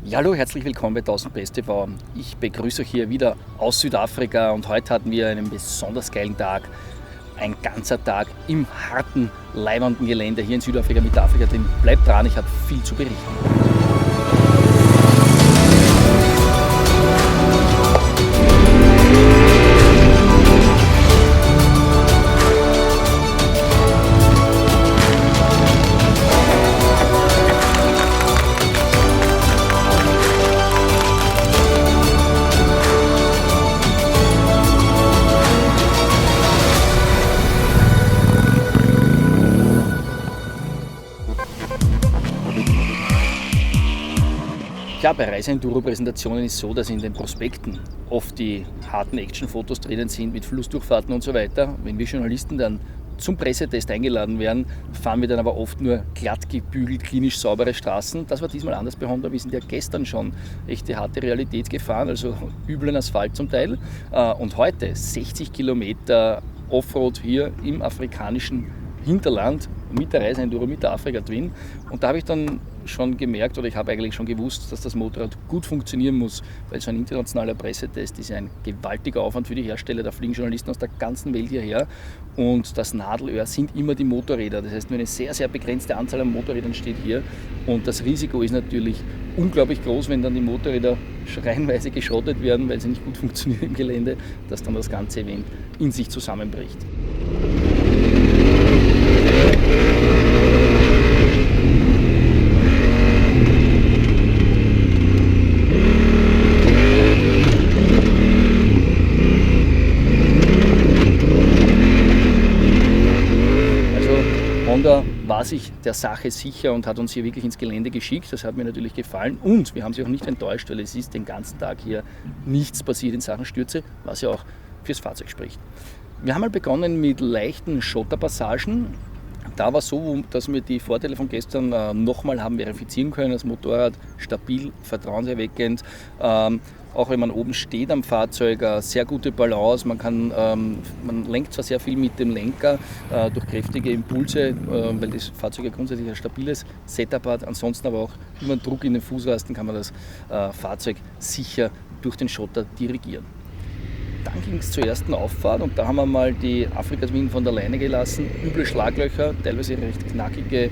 Ja, hallo, herzlich willkommen bei 1000 Best TV. Ich begrüße euch hier wieder aus Südafrika und heute hatten wir einen besonders geilen Tag. Ein ganzer Tag im harten, leibernden Gelände hier in Südafrika mit Afrika drin. Bleibt dran, ich habe viel zu berichten. Ja, bei Reise-Enduro-Präsentationen ist es so, dass in den Prospekten oft die harten Action-Fotos drinnen sind mit Flussdurchfahrten und so weiter. Wenn wir Journalisten dann zum Pressetest eingeladen werden, fahren wir dann aber oft nur glatt gebügelt, klinisch saubere Straßen. Das war diesmal anders bei Honda. Wir sind ja gestern schon echte harte Realität gefahren, also üblen Asphalt zum Teil. Und heute 60 Kilometer Offroad hier im afrikanischen Hinterland mit der Reise-Enduro, mit der Afrika Twin. Und da habe ich dann schon gemerkt, oder ich habe eigentlich schon gewusst, dass das Motorrad gut funktionieren muss, weil so ein internationaler Pressetest ist ein gewaltiger Aufwand für die Hersteller. Da fliegen Journalisten aus der ganzen Welt hierher und das Nadelöhr sind immer die Motorräder. Das heißt, nur eine sehr, sehr begrenzte Anzahl an Motorrädern steht hier und das Risiko ist natürlich unglaublich groß, wenn dann die Motorräder reihenweise geschrottet werden, weil sie nicht gut funktionieren im Gelände, dass dann das ganze Event in sich zusammenbricht. Honda war sich der Sache sicher und hat uns hier wirklich ins Gelände geschickt. Das hat mir natürlich gefallen und wir haben sie auch nicht enttäuscht, weil es ist den ganzen Tag hier nichts passiert in Sachen Stürze, was ja auch fürs Fahrzeug spricht. Wir haben mal begonnen mit leichten Schotterpassagen. Da war es so, dass wir die Vorteile von gestern nochmal haben verifizieren können. Das Motorrad stabil, vertrauenserweckend. Auch wenn man oben steht am Fahrzeug, sehr gute Balance. Man lenkt zwar sehr viel mit dem Lenker durch kräftige Impulse, weil das Fahrzeug ja grundsätzlich ein stabiles Setup hat. Ansonsten aber auch über den Druck in den Fußrasten kann man das Fahrzeug sicher durch den Schotter dirigieren. Dann ging es zur ersten Auffahrt und da haben wir mal die Afrika Twin von der Leine gelassen. Üble Schlaglöcher, teilweise recht knackige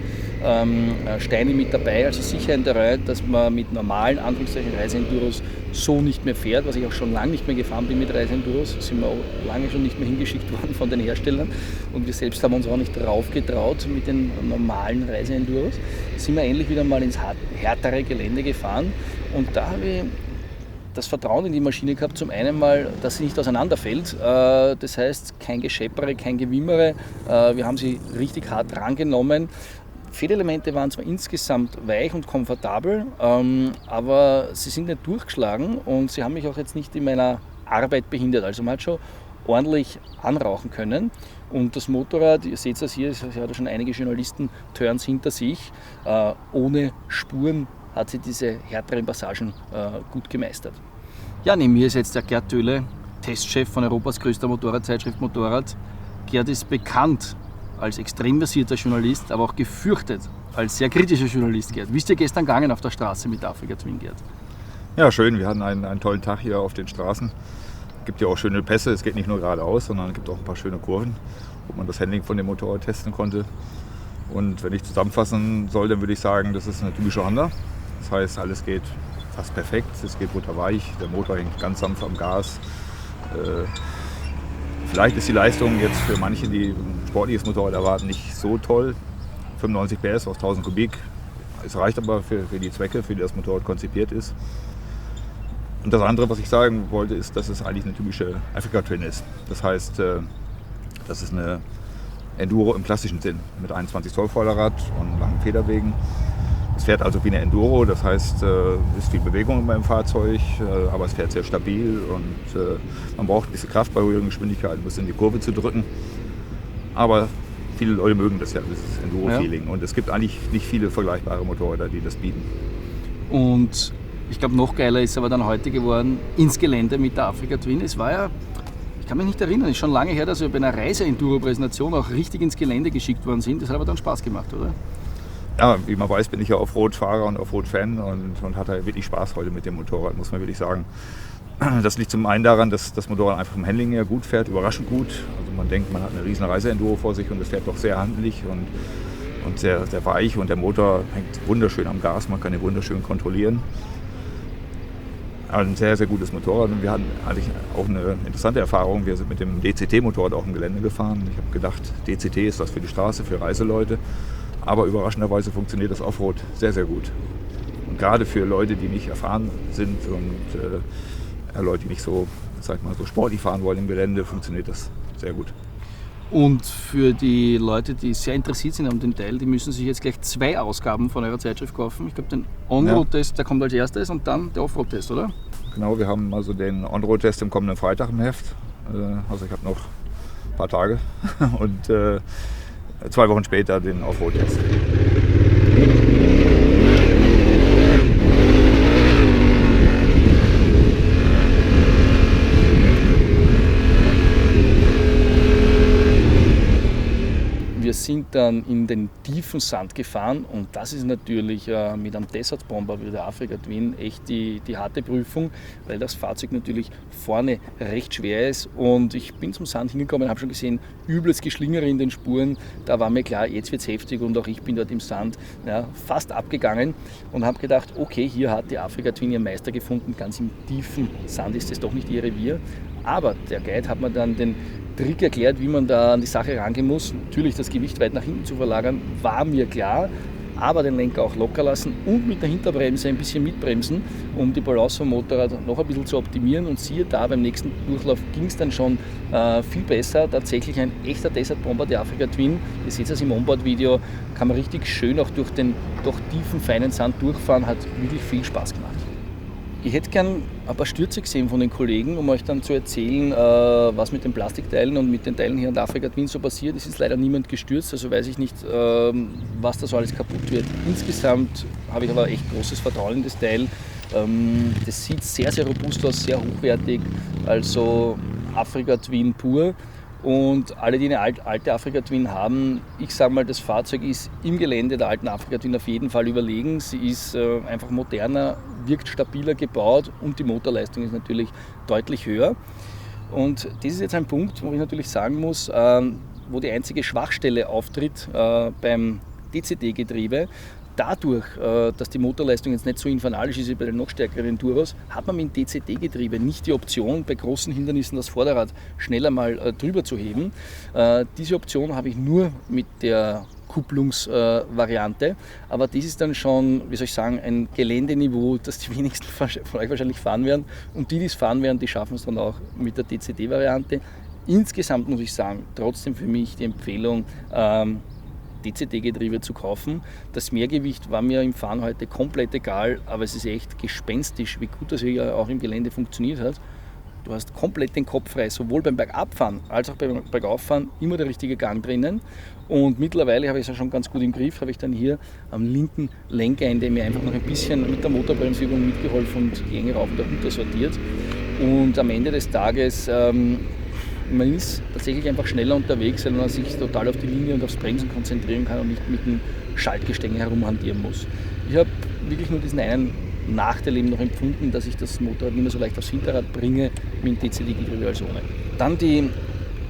Steine mit dabei. Also sicher ein Terrain, dass man mit normalen Reise-Enduros so nicht mehr fährt, was ich auch schon lange nicht mehr gefahren bin mit Reise-Enduros. Sind wir auch lange schon nicht mehr hingeschickt worden von den Herstellern und wir selbst haben uns auch nicht drauf getraut mit den normalen Reise-Enduros. Sind wir endlich wieder mal ins härtere Gelände gefahren und da habe ich das Vertrauen in die Maschine gehabt, zum einen mal, dass sie nicht auseinanderfällt. Das heißt, kein Gescheppere, kein Gewimmere. Wir haben sie richtig hart rangenommen. Federelemente waren zwar insgesamt weich und komfortabel, aber sie sind nicht durchgeschlagen und sie haben mich auch jetzt nicht in meiner Arbeit behindert. Also man hat schon ordentlich anrauchen können. Und das Motorrad, ihr seht das hier, es hat ja schon einige Journalisten-Turns hinter sich, ohne Spuren hat sie diese härteren Passagen gut gemeistert. Ja, neben mir ist jetzt der Gerd Töhle, Testchef von Europas größter Motorradzeitschrift Motorrad. Gerd ist bekannt als extrem versierter Journalist, aber auch gefürchtet als sehr kritischer Journalist, Gerd. Wie ist dir gestern gegangen auf der Straße mit Afrika Twin, Gerd? Ja, schön. Wir hatten einen tollen Tag hier auf den Straßen. Es gibt ja auch schöne Pässe. Es geht nicht nur geradeaus, sondern es gibt auch ein paar schöne Kurven, wo man das Handling von dem Motorrad testen konnte. Und wenn ich zusammenfassen soll, dann würde ich sagen, das ist eine typische Honda. Das heißt, alles geht fast perfekt, es geht butterweich, der Motor hängt ganz sanft am Gas. Vielleicht ist die Leistung jetzt für manche, die ein sportliches Motorrad erwarten, nicht so toll. 95 PS aus 1000 Kubik, es reicht aber für die Zwecke, für die das Motorrad konzipiert ist. Und das andere, was ich sagen wollte, ist, dass es eigentlich eine typische Afrika Twin ist. Das heißt, das ist eine Enduro im klassischen Sinn, mit 21 Zoll Vorderrad und langen Federwegen. Es fährt also wie eine Enduro, das heißt, es ist viel Bewegung in meinem Fahrzeug, aber es fährt sehr stabil und man braucht ein bisschen Kraft bei höheren Geschwindigkeiten, bis in die Kurve zu drücken. Aber viele Leute mögen das ja, dieses Enduro-Feeling. Ja. Und es gibt eigentlich nicht viele vergleichbare Motorräder, die das bieten. Und ich glaube, noch geiler ist aber dann heute geworden, ins Gelände mit der Afrika Twin. Es war ja, ich kann mich nicht erinnern, es ist schon lange her, dass wir bei einer Reise-Enduro-Präsentation auch richtig ins Gelände geschickt worden sind. Das hat aber dann Spaß gemacht, oder? Ja, wie man weiß, bin ich ja Offroad-Fahrer und Offroad-Fan und hatte wirklich Spaß heute mit dem Motorrad, muss man wirklich sagen. Das liegt zum einen daran, dass das Motorrad einfach vom Handling her gut fährt, überraschend gut. Also man denkt, man hat eine riesen Reiseenduro vor sich und es fährt doch sehr handlich und sehr, sehr weich und der Motor hängt wunderschön am Gas, man kann ihn wunderschön kontrollieren. Also ein sehr, sehr gutes Motorrad und wir hatten eigentlich auch eine interessante Erfahrung. Wir sind mit dem DCT-Motorrad auch im Gelände gefahren. Ich habe gedacht, DCT ist das für die Straße, für Reiseleute. Aber überraschenderweise funktioniert das Offroad sehr, sehr gut. Und gerade für Leute, die nicht erfahren sind und Leute, die nicht so, sag mal, so sportlich fahren wollen im Gelände, funktioniert das sehr gut. Und für die Leute, die sehr interessiert sind an dem Teil, die müssen sich jetzt gleich 2 Ausgaben von eurer Zeitschrift kaufen. Ich glaube, den On-Road-Test, der kommt als erstes und dann der Offroad-Test, oder? Genau, wir haben also den On-Road-Test am kommenden Freitag im Heft. Also ich habe noch ein paar Tage und 2 Wochen später den Offroad-Test. Wir sind dann in den tiefen Sand gefahren und das ist natürlich mit einem Desert Bomber wie der Africa Twin echt die harte Prüfung, weil das Fahrzeug natürlich vorne recht schwer ist und ich bin zum Sand hingekommen und habe schon gesehen, übles Geschlingere in den Spuren, da war mir klar, jetzt wird es heftig und auch ich bin dort im Sand fast abgegangen und habe gedacht, okay, hier hat die Africa Twin ihren Meister gefunden, ganz im tiefen Sand ist es doch nicht ihr Revier, aber der Guide hat mir dann den Trick erklärt, wie man da an die Sache rangehen muss. Natürlich das Gewicht weit nach hinten zu verlagern, war mir klar, aber den Lenker auch locker lassen und mit der Hinterbremse ein bisschen mitbremsen, um die Balance vom Motorrad noch ein bisschen zu optimieren. Und siehe da, beim nächsten Durchlauf ging es dann schon viel besser. Tatsächlich ein echter Desert Bomber, der Africa Twin. Ihr seht es im Onboard-Video, kann man richtig schön auch durch den doch tiefen, feinen Sand durchfahren, hat wirklich viel Spaß gemacht. Ich hätte gern ein paar Stürze gesehen von den Kollegen, um euch dann zu erzählen, was mit den Plastikteilen und mit den Teilen hier an der Africa Twin so passiert. Es ist leider niemand gestürzt, also weiß ich nicht, was da so alles kaputt wird. Insgesamt habe ich aber echt großes Vertrauen in das Teil. Das sieht sehr, sehr robust aus, sehr hochwertig, also Africa Twin pur. Und alle, die eine alte Africa Twin haben, ich sage mal, das Fahrzeug ist im Gelände der alten Africa Twin auf jeden Fall überlegen. Sie ist einfach moderner, wirkt stabiler gebaut und die Motorleistung ist natürlich deutlich höher. Und das ist jetzt ein Punkt, wo ich natürlich sagen muss, wo die einzige Schwachstelle auftritt beim DCT-Getriebe. Dadurch, dass die Motorleistung jetzt nicht so infernalisch ist wie bei den noch stärkeren Enduros, hat man mit dem DCT-Getriebe nicht die Option, bei großen Hindernissen das Vorderrad schneller mal drüber zu heben. Diese Option habe ich nur mit der Kupplungsvariante, aber das ist dann schon, wie soll ich sagen, ein Geländeniveau, das die wenigsten von euch wahrscheinlich fahren werden. Und die es fahren werden, die schaffen es dann auch mit der DCT-Variante. Insgesamt muss ich sagen, trotzdem für mich die Empfehlung, DCT-Getriebe zu kaufen. Das Mehrgewicht war mir im Fahren heute komplett egal, aber es ist echt gespenstisch, wie gut das hier auch im Gelände funktioniert hat. Du hast komplett den Kopf frei, sowohl beim Bergabfahren als auch beim Bergauffahren, immer der richtige Gang drinnen. Und mittlerweile habe ich es ja schon ganz gut im Griff, habe ich dann hier am linken Lenkende mir einfach noch ein bisschen mit der Motorbremsübung mitgeholfen und die Enge rauf und runter sortiert. Und am Ende des Tages man ist tatsächlich einfach schneller unterwegs, weil man sich total auf die Linie und aufs Bremsen konzentrieren kann und nicht mit dem Schaltgestänge herumhantieren muss. Ich habe wirklich nur diesen einen Nachteil eben noch empfunden, dass ich das Motorrad nicht mehr so leicht aufs Hinterrad bringe mit dem DCT-Getriebe als ohne. Dann die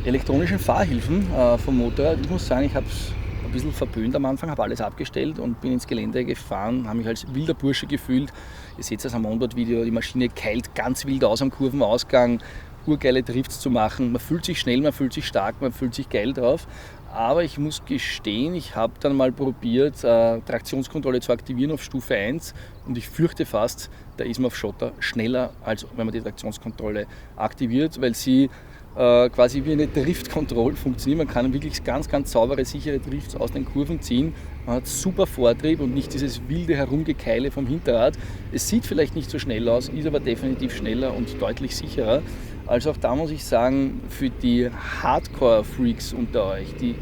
elektronischen Fahrhilfen vom Motorrad. Ich muss sagen, ich habe es ein bisschen verpönt am Anfang, habe alles abgestellt und bin ins Gelände gefahren, habe mich als wilder Bursche gefühlt. Ihr seht es am Onboard-Video, die Maschine keilt ganz wild aus am Kurvenausgang. Urgeile Drifts zu machen. Man fühlt sich schnell, man fühlt sich stark, man fühlt sich geil drauf. Aber ich muss gestehen, ich habe dann mal probiert, Traktionskontrolle zu aktivieren auf Stufe 1 und ich fürchte fast, da ist man auf Schotter schneller, als wenn man die Traktionskontrolle aktiviert, weil sie quasi wie eine Drift-Control funktioniert. Man kann wirklich ganz, ganz saubere, sichere Drifts aus den Kurven ziehen. Man hat super Vortrieb und nicht dieses wilde Herumgekeile vom Hinterrad. Es sieht vielleicht nicht so schnell aus, ist aber definitiv schneller und deutlich sicherer. Also auch da muss ich sagen, für die Hardcore-Freaks unter euch, die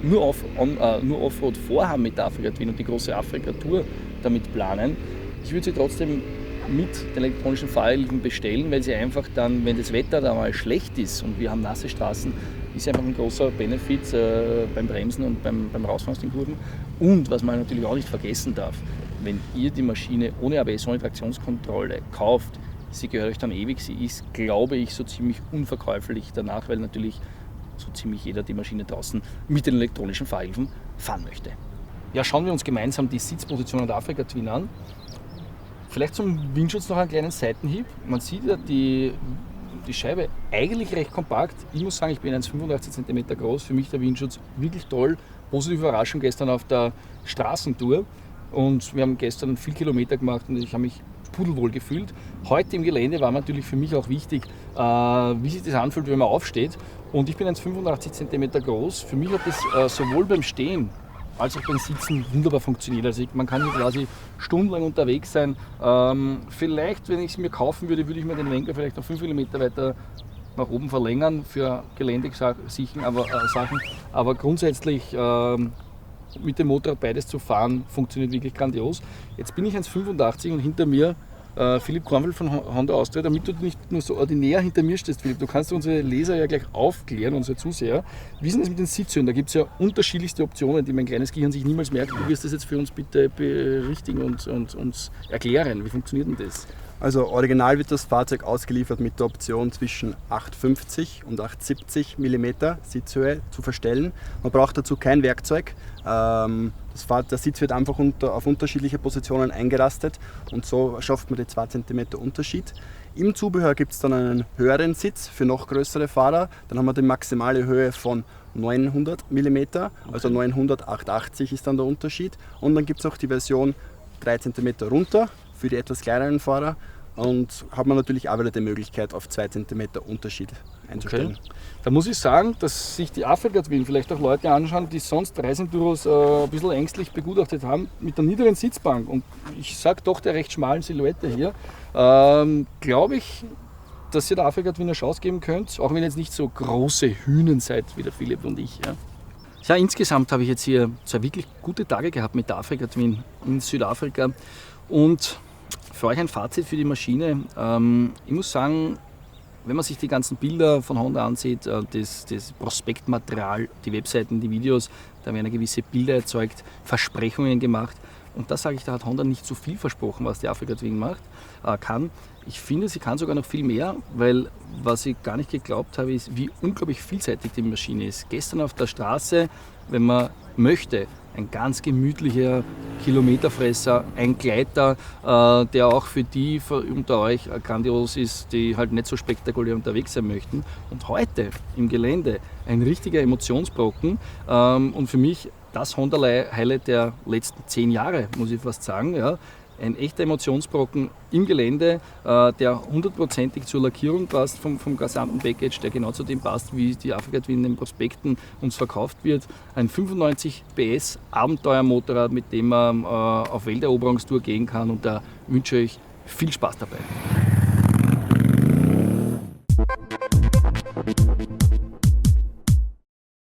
nur Offroad vorhaben mit der Africa Twin und die große Afrika-Tour damit planen, ich würde sie trotzdem mit den elektronischen Fahrhilfen bestellen, weil sie einfach dann, wenn das Wetter da mal schlecht ist und wir haben nasse Straßen, ist einfach ein großer Benefit beim Bremsen und beim Rausfahren aus den Kurven. Und was man natürlich auch nicht vergessen darf, wenn ihr die Maschine ohne ABS, ohne Traktionskontrolle kauft, sie gehört euch dann ewig. Sie ist, glaube ich, so ziemlich unverkäuflich danach, weil natürlich so ziemlich jeder die Maschine draußen mit den elektronischen Fahrhilfen fahren möchte. Ja, schauen wir uns gemeinsam die Sitzposition der Africa Twin an. Vielleicht zum Windschutz noch einen kleinen Seitenhieb. Man sieht ja die Scheibe eigentlich recht kompakt. Ich muss sagen, ich bin 1,85 cm groß. Für mich der Windschutz wirklich toll. Positive Überraschung gestern auf der Straßentour. Und wir haben gestern viel Kilometer gemacht und ich habe mich pudelwohl gefühlt. Heute im Gelände war natürlich für mich auch wichtig, wie sich das anfühlt, wenn man aufsteht. Und ich bin 1,85 cm groß. Für mich hat das sowohl beim Stehen als auch beim Sitzen wunderbar funktioniert. Also man kann hier quasi stundenlang unterwegs sein. Vielleicht, wenn ich es mir kaufen würde, würde ich mir den Lenker vielleicht noch 5 mm weiter nach oben verlängern für Geländesachen. Aber grundsätzlich mit dem Motorrad beides zu fahren, funktioniert wirklich grandios. Jetzt bin ich 1,85 und hinter mir Philipp Kornfeld von Honda Austria, damit du nicht nur so ordinär hinter mir stehst, Philipp. Du kannst unsere Leser ja gleich aufklären, unsere Zuseher. Wie ist denn das mit den Sitzhöhen? Da gibt es ja unterschiedlichste Optionen, die mein kleines Gehirn sich niemals merkt. Du wirst das jetzt für uns bitte berichtigen und uns erklären. Wie funktioniert denn das? Also original wird das Fahrzeug ausgeliefert mit der Option zwischen 8,50 und 8,70 mm Sitzhöhe zu verstellen. Man braucht dazu kein Werkzeug. Der Sitz wird einfach auf unterschiedliche Positionen eingerastet und so schafft man die 2 cm Unterschied. Im Zubehör gibt es dann einen höheren Sitz für noch größere Fahrer. Dann haben wir die maximale Höhe von 900 mm, also 900, 880 ist dann der Unterschied. Und dann gibt es auch die Version 3 cm runter für die etwas kleineren Fahrer und hat man natürlich auch wieder die Möglichkeit, auf 2 cm Unterschied einzustellen. Okay. Da muss ich sagen, dass sich die Africa Twin vielleicht auch Leute anschauen, die sonst Reisenduros ein bisschen ängstlich begutachtet haben, mit der niederen Sitzbank und ich sage doch der recht schmalen Silhouette hier, glaube ich, dass ihr der Africa Twin eine Chance geben könnt, auch wenn ihr jetzt nicht so große Hühnen seid wie der Philipp und ich. Ja. Ja, insgesamt habe ich jetzt hier 2 wirklich gute Tage gehabt mit der Africa Twin in Südafrika und für euch ein Fazit für die Maschine. Ich muss sagen, wenn man sich die ganzen Bilder von Honda ansieht, das Prospektmaterial, die Webseiten, die Videos, da werden gewisse Bilder erzeugt, Versprechungen gemacht. Und da sage ich, da hat Honda nicht so viel versprochen, was die Africa Twin kann. Ich finde, sie kann sogar noch viel mehr, weil was ich gar nicht geglaubt habe, ist, wie unglaublich vielseitig die Maschine ist. Gestern auf der Straße, wenn man möchte, ein ganz gemütlicher Kilometerfresser, ein Gleiter, der auch für die unter euch grandios ist, die halt nicht so spektakulär unterwegs sein möchten. Und heute im Gelände ein richtiger Emotionsbrocken und für mich das Honda-Highlight der letzten 10 Jahre, muss ich fast sagen. Ja. Ein echter Emotionsbrocken im Gelände, der 100%ig zur Lackierung passt vom gesamten Package, der genau zu dem passt, wie die Africa Twin in den Prospekten uns verkauft wird. Ein 95 PS Abenteuermotorrad, mit dem man auf Welteroberungstour gehen kann und da wünsche ich viel Spaß dabei.